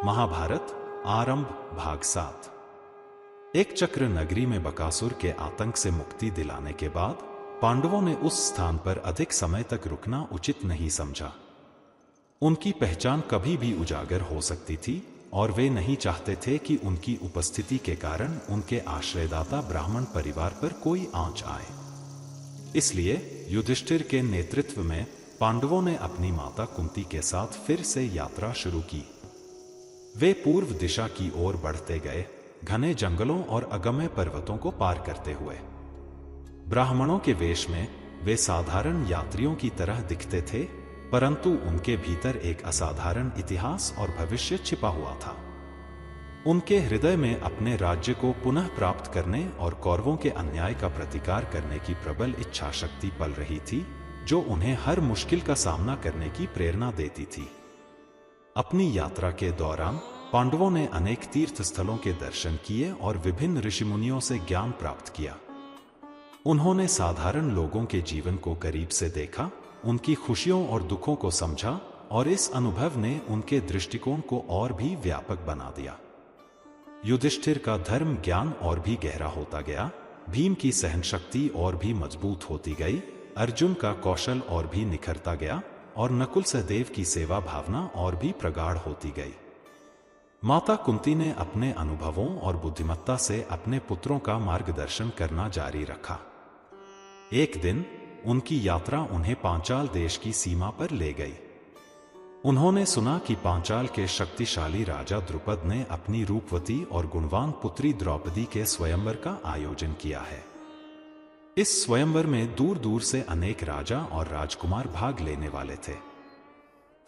महाभारत आरंभ भाग 7। एक चक्र नगरी में बकासुर के आतंक से मुक्ति दिलाने के बाद पांडवों ने उस स्थान पर अधिक समय तक रुकना उचित नहीं समझा। उनकी पहचान कभी भी उजागर हो सकती थी और वे नहीं चाहते थे कि उनकी उपस्थिति के कारण उनके आश्रयदाता ब्राह्मण परिवार पर कोई आंच आए। इसलिए युधिष्ठिर के नेतृत्व में पांडवों ने अपनी माता कुंती के साथ फिर से यात्रा शुरू की। वे पूर्व दिशा की ओर बढ़ते गए, घने जंगलों और अगम्य पर्वतों को पार करते हुए। ब्राह्मणों के वेश में वे साधारण यात्रियों की तरह दिखते थे, परंतु उनके भीतर एक असाधारण इतिहास और भविष्य छिपा हुआ था। उनके हृदय में अपने राज्य को पुनः प्राप्त करने और कौरवों के अन्याय का प्रतिकार करने की प्रबल इच्छा शक्ति पल रही थी, जो उन्हें हर मुश्किल का सामना करने की प्रेरणा देती थी। अपनी यात्रा के दौरान पांडवों ने अनेक तीर्थ स्थलों के दर्शन किए और विभिन्न ऋषिमुनियों से ज्ञान प्राप्त किया। उन्होंने साधारण लोगों के जीवन को करीब से देखा, उनकी खुशियों और दुखों को समझा, और इस अनुभव ने उनके दृष्टिकोण को और भी व्यापक बना दिया। युधिष्ठिर का धर्म ज्ञान और भी गहरा होता गया, भीम की सहन शक्ति और भी मजबूत होती गई, अर्जुन का कौशल और भी निखरता गया, और नकुल सहदेव की सेवा भावना और भी प्रगाढ़ होती गई। माता कुंती ने अपने अनुभवों और बुद्धिमत्ता से अपने पुत्रों का मार्गदर्शन करना जारी रखा। एक दिन उनकी यात्रा उन्हें पांचाल देश की सीमा पर ले गई। उन्होंने सुना कि पांचाल के शक्तिशाली राजा द्रुपद ने अपनी रूपवती और गुणवान पुत्री द्रौपदी के स्वयंवर का आयोजन किया है। इस स्वयंवर में दूर दूर से अनेक राजा और राजकुमार भाग लेने वाले थे।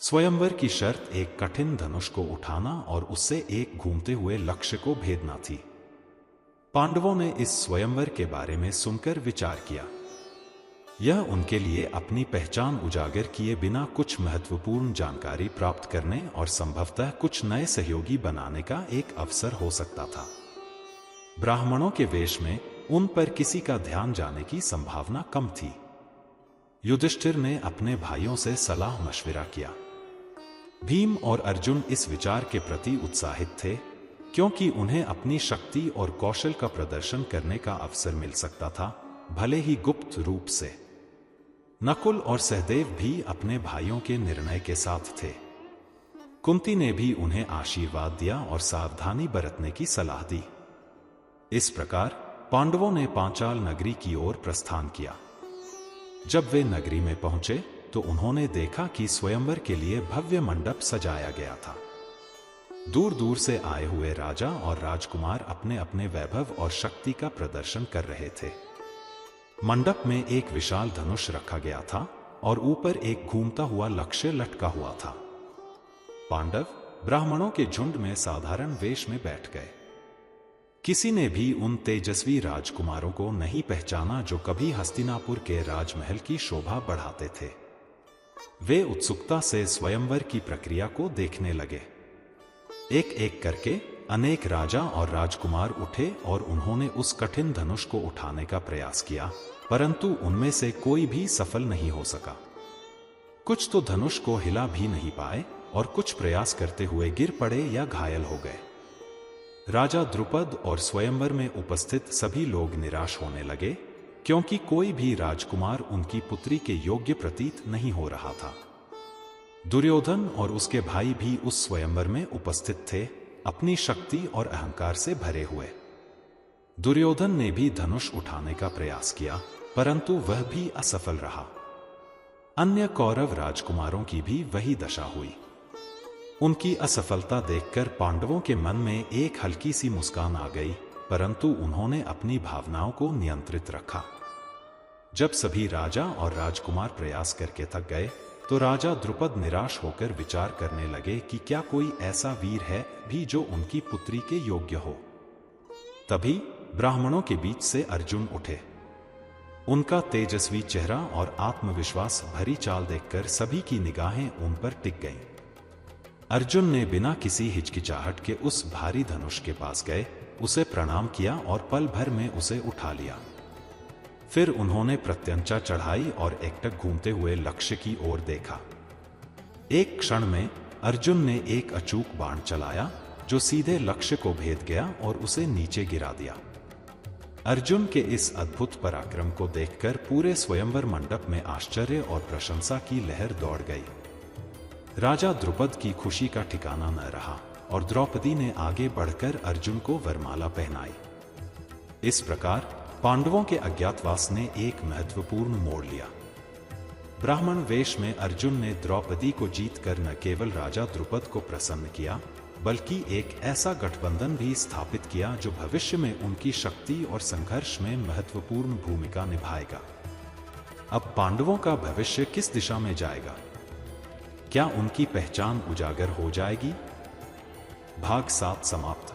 स्वयंवर की शर्त एक कठिन धनुष को उठाना और उससे एक घूमते हुए लक्ष्य को भेदना थी। पांडवों ने इस स्वयंवर के बारे में सुनकर विचार किया। यह उनके लिए अपनी पहचान उजागर किए बिना कुछ महत्वपूर्ण जानकारी प्राप्त करने और संभवतः कुछ नए सहयोगी बनाने का एक अवसर हो सकता था। ब्राह्मणों के वेश में उन पर किसी का ध्यान जाने की संभावना कम थी। युधिष्ठिर ने अपने भाइयों से सलाह मशविरा किया। भीम और अर्जुन इस विचार के प्रति उत्साहित थे, क्योंकि उन्हें अपनी शक्ति और कौशल का प्रदर्शन करने का अवसर मिल सकता था, भले ही गुप्त रूप से। नकुल और सहदेव भी अपने भाइयों के निर्णय के साथ थे। कुंती ने भी उन्हें आशीर्वाद दिया और सावधानी बरतने की सलाह दी। इस प्रकार पांडवों ने पांचाल नगरी की ओर प्रस्थान किया। जब वे नगरी में पहुंचे तो उन्होंने देखा कि स्वयंवर के लिए भव्य मंडप सजाया गया था। दूर दूर से आए हुए राजा और राजकुमार अपने अपने वैभव और शक्ति का प्रदर्शन कर रहे थे। मंडप में एक विशाल धनुष रखा गया था और ऊपर एक घूमता हुआ लक्ष्य लटका हुआ था। पांडव ब्राह्मणों के झुंड में साधारण वेश में बैठ गए। किसी ने भी उन तेजस्वी राजकुमारों को नहीं पहचाना जो कभी हस्तिनापुर के राजमहल की शोभा बढ़ाते थे। वे उत्सुकता से स्वयंवर की प्रक्रिया को देखने लगे। एक एक करके अनेक राजा और राजकुमार उठे और उन्होंने उस कठिन धनुष को उठाने का प्रयास किया, परंतु उनमें से कोई भी सफल नहीं हो सका। कुछ तो धनुष को हिला भी नहीं पाए और कुछ प्रयास करते हुए गिर पड़े या घायल हो गए। राजा द्रुपद और स्वयंवर में उपस्थित सभी लोग निराश होने लगे, क्योंकि कोई भी राजकुमार उनकी पुत्री के योग्य प्रतीत नहीं हो रहा था। दुर्योधन और उसके भाई भी उस स्वयंवर में उपस्थित थे, अपनी शक्ति और अहंकार से भरे हुए। दुर्योधन ने भी धनुष उठाने का प्रयास किया, परंतु वह भी असफल रहा। अन्य कौरव राजकुमारों की भी वही दशा हुई। उनकी असफलता देखकर पांडवों के मन में एक हल्की सी मुस्कान आ गई, परंतु उन्होंने अपनी भावनाओं को नियंत्रित रखा। जब सभी राजा और राजकुमार प्रयास करके थक गए तो राजा द्रुपद निराश होकर विचार करने लगे कि क्या कोई ऐसा वीर है भी जो उनकी पुत्री के योग्य हो। तभी ब्राह्मणों के बीच से अर्जुन उठे। उनका तेजस्वी चेहरा और आत्मविश्वास भरी चाल देखकर सभी की निगाहें उन पर टिक गईं। अर्जुन ने बिना किसी हिचकिचाहट के उस भारी धनुष के पास गए, उसे प्रणाम किया और पल भर में उसे उठा लिया। फिर उन्होंने प्रत्यंचा चढ़ाई और एकटक घूमते हुए लक्ष्य की ओर देखा। एक क्षण में अर्जुन ने एक अचूक बाण चलाया जो सीधे लक्ष्य को भेद गया और उसे नीचे गिरा दिया। अर्जुन के इस अद्भुत पराक्रम को देखकर पूरे स्वयंवर मंडप में आश्चर्य और प्रशंसा की लहर दौड़ गई। राजा द्रुपद की खुशी का ठिकाना न रहा और द्रौपदी ने आगे बढ़कर अर्जुन को वरमाला पहनाई। इस प्रकार पांडवों के अज्ञातवास ने एक महत्वपूर्ण मोड़ लिया। ब्राह्मण वेश में अर्जुन ने द्रौपदी को जीतकर न केवल राजा द्रुपद को प्रसन्न किया, बल्कि एक ऐसा गठबंधन भी स्थापित किया जो भविष्य में उनकी शक्ति और संघर्ष में महत्वपूर्ण भूमिका निभाएगा। अब पांडवों का भविष्य किस दिशा में जाएगा? क्या उनकी पहचान उजागर हो जाएगी? भाग 7 समाप्त।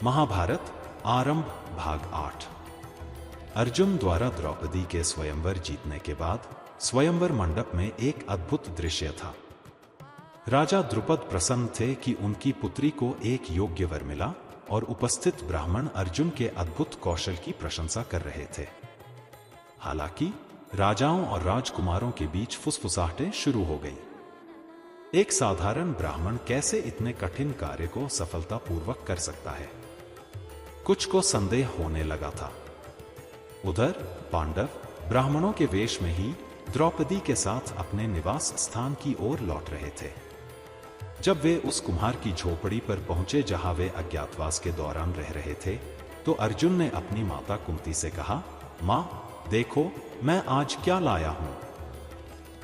महाभारत आरंभ भाग 8। अर्जुन द्वारा द्रौपदी के स्वयंवर जीतने के बाद स्वयंवर मंडप में एक अद्भुत दृश्य था। राजा द्रुपद प्रसन्न थे कि उनकी पुत्री को एक योग्य वर मिला और उपस्थित ब्राह्मण अर्जुन के अद्भुत कौशल की प्रशंसा कर रहे थे। हालांकि राजाओं और राजकुमारों के बीच फुसफुसाहटें शुरू हो गई। एक साधारण ब्राह्मण कैसे इतने कठिन कार्य को सफलतापूर्वक कर सकता है? कुछ को संदेह होने लगा था। उधर पांडव ब्राह्मणों के वेश में ही द्रौपदी के साथ अपने निवास स्थान की ओर लौट रहे थे। जब वे उस कुम्हार की झोपड़ी पर पहुंचे जहां वे अज्ञातवास के दौरान रह रहे थे, तो अर्जुन ने अपनी माता कुंती से कहा, मां, देखो मैं आज क्या लाया हूं।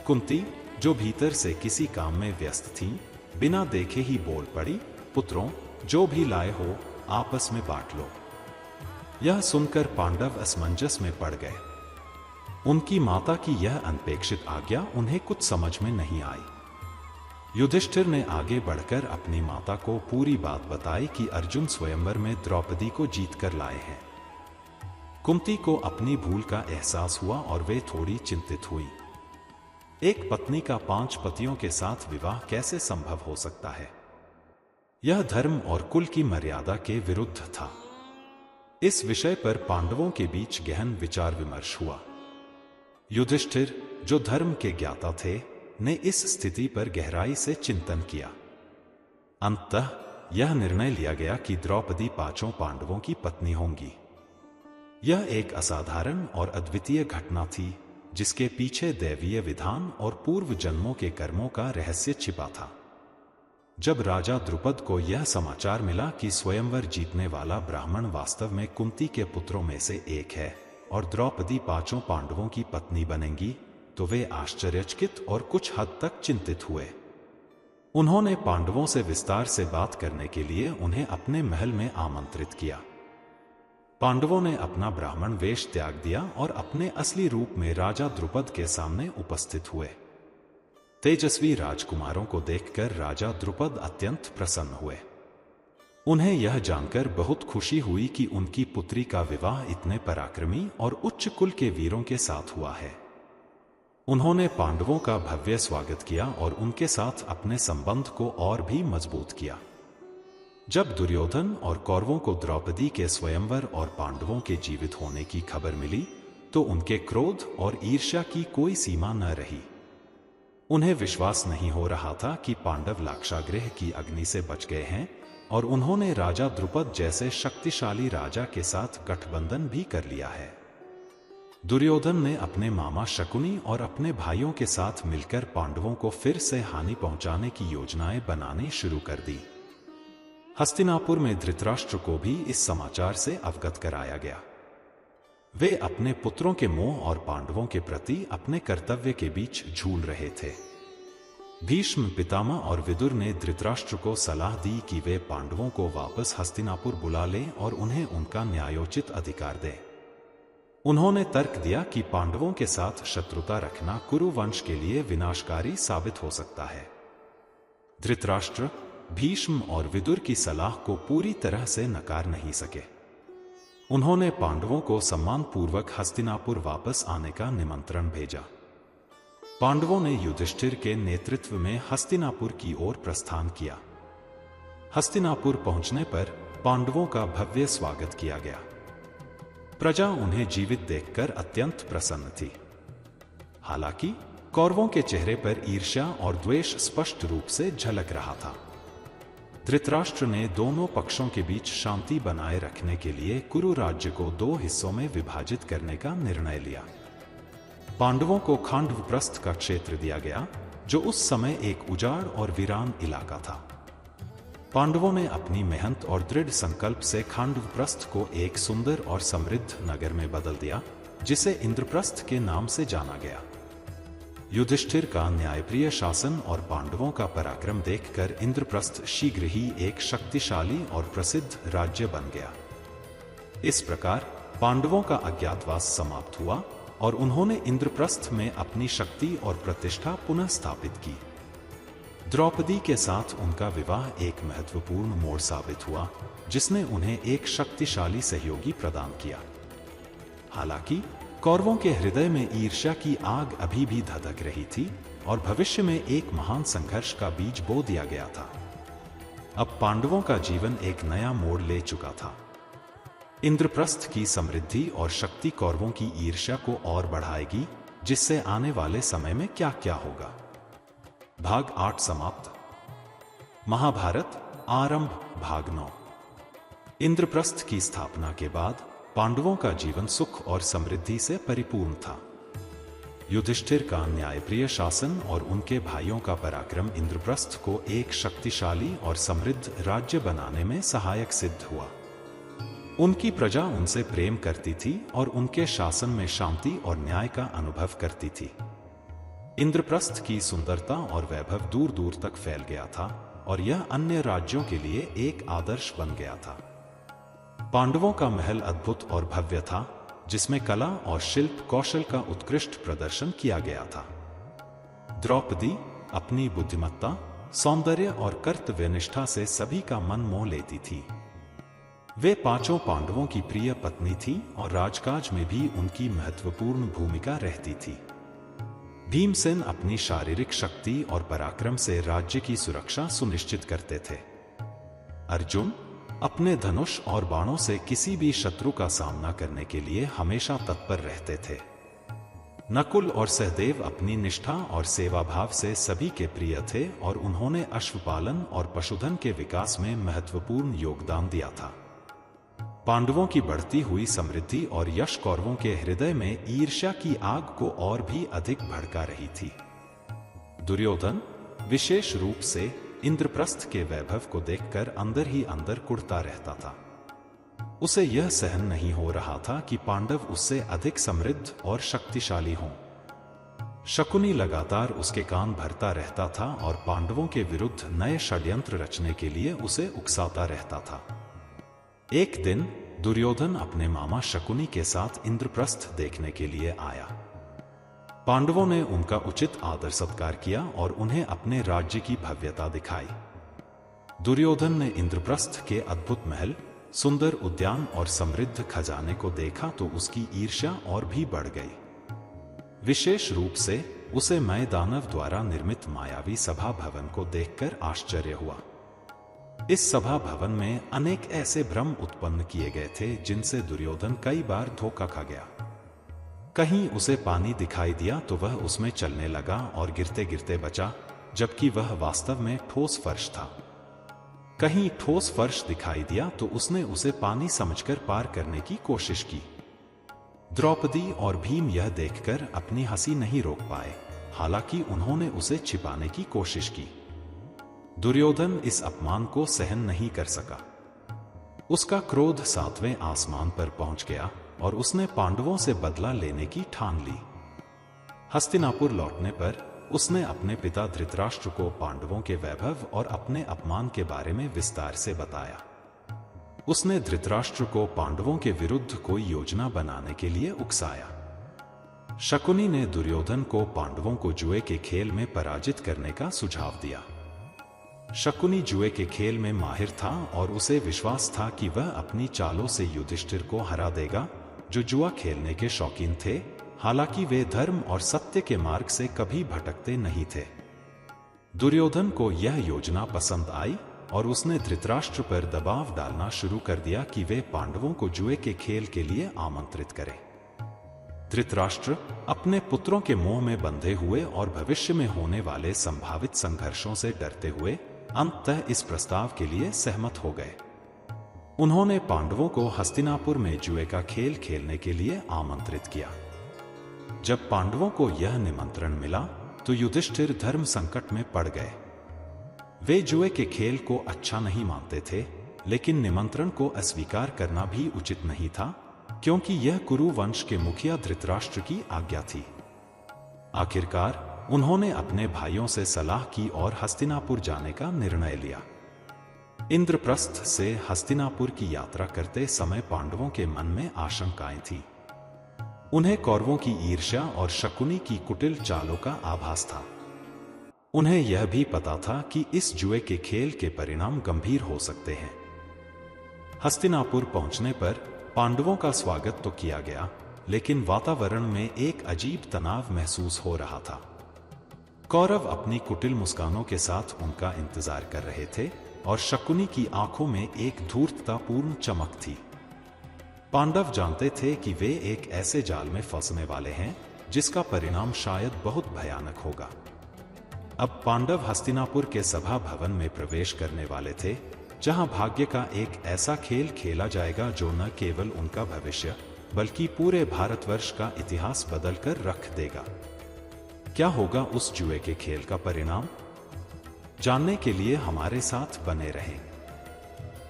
कुंती, जो भीतर से किसी काम में व्यस्त थी, बिना देखे ही बोल पड़ी, पुत्रों, जो भी लाए हो आपस में बांट लो। यह सुनकर पांडव असमंजस में पड़ गए। उनकी माता की यह अनपेक्षित आज्ञा उन्हें कुछ समझ में नहीं आई। युधिष्ठिर ने आगे बढ़कर अपनी माता को पूरी बात बताई कि अर्जुन स्वयंवर में द्रौपदी को जीतकर लाए हैं। कुंती को अपनी भूल का एहसास हुआ और वे थोड़ी चिंतित हुई। एक पत्नी का 5 पतियों के साथ विवाह कैसे संभव हो सकता है? यह धर्म और कुल की मर्यादा के विरुद्ध था। इस विषय पर पांडवों के बीच गहन विचार विमर्श हुआ। युधिष्ठिर, जो धर्म के ज्ञाता थे, ने इस स्थिति पर गहराई से चिंतन किया। अंततः यह निर्णय लिया गया कि द्रौपदी 5 पांडवों की पत्नी होंगी। यह एक असाधारण और अद्वितीय घटना थी, जिसके पीछे दैवीय विधान और पूर्व जन्मों के कर्मों का रहस्य छिपा था। जब राजा द्रुपद को यह समाचार मिला कि स्वयंवर जीतने वाला ब्राह्मण वास्तव में कुंती के पुत्रों में से एक है और द्रौपदी 5 पांडवों की पत्नी बनेंगी, तो वे आश्चर्यचकित और कुछ हद तक चिंतित हुए। उन्होंने पांडवों से विस्तार से बात करने के लिए उन्हें अपने महल में आमंत्रित किया। पांडवों ने अपना ब्राह्मण वेश त्याग दिया और अपने असली रूप में राजा द्रुपद के सामने उपस्थित हुए। तेजस्वी राजकुमारों को देखकर राजा द्रुपद अत्यंत प्रसन्न हुए। उन्हें यह जानकर बहुत खुशी हुई कि उनकी पुत्री का विवाह इतने पराक्रमी और उच्च कुल के वीरों के साथ हुआ है। उन्होंने पांडवों का भव्य स्वागत किया और उनके साथ अपने संबंध को और भी मजबूत किया। जब दुर्योधन और कौरवों को द्रौपदी के स्वयंवर और पांडवों के जीवित होने की खबर मिली, तो उनके क्रोध और ईर्ष्या की कोई सीमा न रही। उन्हें विश्वास नहीं हो रहा था कि पांडव लाक्षागृह की अग्नि से बच गए हैं और उन्होंने राजा द्रुपद जैसे शक्तिशाली राजा के साथ गठबंधन भी कर लिया है। दुर्योधन ने अपने मामा शकुनी और अपने भाइयों के साथ मिलकर पांडवों को फिर से हानि पहुंचाने की योजनाएं बनानी शुरू कर दी। हस्तिनापुर में धृतराष्ट्र को भी इस समाचार से अवगत कराया गया। वे अपने पुत्रों के मोह और पांडवों के प्रति अपने कर्तव्य के बीच झूल रहे थे। भीष्म पितामह और विदुर ने धृतराष्ट्र को सलाह दी कि वे पांडवों को वापस हस्तिनापुर बुला लें और उन्हें उनका न्यायोचित अधिकार दें। उन्होंने तर्क दिया कि पांडवों के साथ शत्रुता रखना कुरु वंश के लिए विनाशकारी साबित हो सकता है। धृतराष्ट्र, भीष्म और विदुर की सलाह को पूरी तरह से नकार नहीं सके। उन्होंने पांडवों को सम्मानपूर्वक हस्तिनापुर वापस आने का निमंत्रण भेजा। पांडवों ने युधिष्ठिर के नेतृत्व में हस्तिनापुर की ओर प्रस्थान किया। हस्तिनापुर पहुंचने पर पांडवों का भव्य स्वागत किया गया। प्रजा उन्हें जीवित देखकर अत्यंत प्रसन्न थी। हालांकि कौरवों के चेहरे पर ईर्ष्या और द्वेष स्पष्ट रूप से झलक रहा था। धृतराष्ट्र ने दोनों पक्षों के बीच शांति बनाए रखने के लिए कुरु राज्य को 2 हिस्सों में विभाजित करने का निर्णय लिया। पांडवों को खांडवप्रस्थ का क्षेत्र दिया गया, जो उस समय एक उजाड़ और वीरान इलाका था। पांडवों ने अपनी मेहनत और दृढ़ संकल्प से खांडवप्रस्थ को एक सुंदर और समृद्ध नगर में बदल दिया, जिसे इंद्रप्रस्थ के नाम से जाना गया। युधिष्ठिर का न्यायप्रिय शासन और पांडवों का पराक्रम देखकर इंद्रप्रस्थ शीघ्र ही एक शक्तिशाली और प्रसिद्ध राज्य बन गया। इस प्रकार पांडवों का अज्ञातवास समाप्त हुआ और उन्होंने इंद्रप्रस्थ में अपनी शक्ति और प्रतिष्ठा पुनः स्थापित की। द्रौपदी के साथ उनका विवाह एक महत्वपूर्ण मोड़ साबित हुआ, जिसने उन्हें एक शक्तिशाली सहयोगी प्रदान किया। हालांकि कौरवों के हृदय में ईर्ष्या की आग अभी भी धधक रही थी और भविष्य में एक महान संघर्ष का बीज बो दिया गया था। अब पांडवों का जीवन एक नया मोड़ ले चुका था। इंद्रप्रस्थ की समृद्धि और शक्ति कौरवों की ईर्ष्या को और बढ़ाएगी, जिससे आने वाले समय में क्या क्या होगा। भाग 8 समाप्त। महाभारत आरंभ भाग 9। इंद्रप्रस्थ की स्थापना के बाद पांडवों का जीवन सुख और समृद्धि से परिपूर्ण था। युधिष्ठिर का न्यायप्रिय शासन और उनके भाइयों का पराक्रम इंद्रप्रस्थ को एक शक्तिशाली और समृद्ध राज्य बनाने में सहायक सिद्ध हुआ। उनकी प्रजा उनसे प्रेम करती थी और उनके शासन में शांति और न्याय का अनुभव करती थी। इंद्रप्रस्थ की सुंदरता और वैभव दूर दूर तक फैल गया था और यह अन्य राज्यों के लिए एक आदर्श बन गया था। पांडवों का महल अद्भुत और भव्य था, जिसमें कला और शिल्प कौशल का उत्कृष्ट प्रदर्शन किया गया था। द्रौपदी अपनी बुद्धिमत्ता, सौंदर्य और कर्तव्यनिष्ठा से सभी का मन मोह लेती थी। वे 5 पांडवों की प्रिय पत्नी थी और राजकाज में भी उनकी महत्वपूर्ण भूमिका रहती थी। भीमसेन अपनी शारीरिक शक्ति और पराक्रम से राज्य की सुरक्षा सुनिश्चित करते थे। अर्जुन अपने धनुष और बाणों से किसी भी शत्रु का सामना करने के लिए हमेशा तत्पर रहते थे। नकुल और सहदेव अपनी निष्ठा और सेवाभाव से सभी के प्रिय थे और उन्होंने अश्वपालन और पशुधन के विकास में महत्वपूर्ण योगदान दिया था। पांडवों की बढ़ती हुई समृद्धि और यश कौरवों के हृदय में ईर्ष्या की आग को और भी अधिक भड़का रही थी। दुर्योधन विशेष रूप से इंद्रप्रस्थ के वैभव को देखकर अंदर ही अंदर कुढ़ता रहता था। उसे यह सहन नहीं हो रहा था कि पांडव उससे अधिक समृद्ध और शक्तिशाली हों। शकुनी लगातार उसके कान भरता रहता था और पांडवों के विरुद्ध नए षड्यंत्र रचने के लिए उसे उकसाता रहता था। एक दिन दुर्योधन अपने मामा शकुनी के साथ इंद्रप्रस्थ देखने के लिए आया। पांडवों ने उनका उचित आदर सत्कार किया और उन्हें अपने राज्य की भव्यता दिखाई। दुर्योधन ने इंद्रप्रस्थ के अद्भुत महल, सुंदर उद्यान और समृद्ध खजाने को देखा तो उसकी ईर्ष्या और भी बढ़ गई। विशेष रूप से उसे मय दानव द्वारा निर्मित मायावी सभा भवन को देखकर आश्चर्य हुआ। इस सभा भवन में अनेक ऐसे भ्रम उत्पन्न किए गए थे जिनसे दुर्योधन कई बार धोखा खा गया। कहीं उसे पानी दिखाई दिया तो वह उसमें चलने लगा और गिरते गिरते बचा, जबकि वह वास्तव में ठोस फर्श था। कहीं ठोस फर्श दिखाई दिया तो उसने उसे पानी समझकर पार करने की कोशिश की। द्रौपदी और भीम यह देखकर अपनी हंसी नहीं रोक पाए, हालांकि उन्होंने उसे छिपाने की कोशिश की। दुर्योधन इस अपमान को सहन नहीं कर सका। उसका क्रोध 7वें आसमान पर पहुंच गया और उसने पांडवों से बदला लेने की ठान ली। हस्तिनापुर लौटने पर उसने अपने पिता धृतराष्ट्र को पांडवों के वैभव और अपने अपमान के बारे में विस्तार से बताया। उसने धृतराष्ट्र को पांडवों के विरुद्ध कोई योजना बनाने के लिए उकसाया। शकुनी ने दुर्योधन को पांडवों को जुए के खेल में पराजित करने का सुझाव दिया। शकुनी जुए के खेल में माहिर था और उसे विश्वास था कि वह अपनी चालों से युधिष्ठिर को हरा देगा, जो जुआ खेलने के शौकीन थे, हालांकि वे धर्म और सत्य के मार्ग से कभी भटकते नहीं थे। दुर्योधन को यह योजना पसंद आई और उसने धृतराष्ट्र पर दबाव डालना शुरू कर दिया कि वे पांडवों को जुए के खेल के लिए आमंत्रित करें। धृतराष्ट्र अपने पुत्रों के मोह में बंधे हुए और भविष्य में होने वाले संभावित संघर्षों से डरते हुए अंततः इस प्रस्ताव के लिए सहमत हो गए। उन्होंने पांडवों को हस्तिनापुर में जुए का खेल खेलने के लिए आमंत्रित किया। जब पांडवों को यह निमंत्रण मिला तो युधिष्ठिर धर्म संकट में पड़ गए। वे जुए के खेल को अच्छा नहीं मानते थे, लेकिन निमंत्रण को अस्वीकार करना भी उचित नहीं था, क्योंकि यह कुरु वंश के मुखिया धृतराष्ट्र की आज्ञा थी। आखिरकार उन्होंने अपने भाइयों से सलाह की और हस्तिनापुर जाने का निर्णय लिया। इंद्रप्रस्थ से हस्तिनापुर की यात्रा करते समय पांडवों के मन में आशंकाएं थीं। उन्हें कौरवों की ईर्ष्या और शकुनी की कुटिल चालों का आभास था। उन्हें यह भी पता था कि इस जुए के खेल के परिणाम गंभीर हो सकते हैं। हस्तिनापुर पहुंचने पर पांडवों का स्वागत तो किया गया, लेकिन वातावरण में एक अजीब तनाव महसूस हो रहा था। कौरव अपनी कुटिल मुस्कानों के साथ उनका इंतजार कर रहे थे और शकुनी की आंखों में एक धूर्ततापूर्ण चमक थी। पांडव जानते थे कि वे एक ऐसे जाल में फंसने वाले हैं जिसका परिणाम शायद बहुत भयानक होगा। अब पांडव हस्तिनापुर के सभा भवन में प्रवेश करने वाले थे, जहां भाग्य का एक ऐसा खेल खेला जाएगा जो न केवल उनका भविष्य बल्कि पूरे भारतवर्ष का इतिहास बदलकर रख देगा। क्या होगा उस जुए के खेल का परिणाम? जानने के लिए हमारे साथ बने रहें।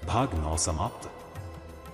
भाग 9 समाप्त।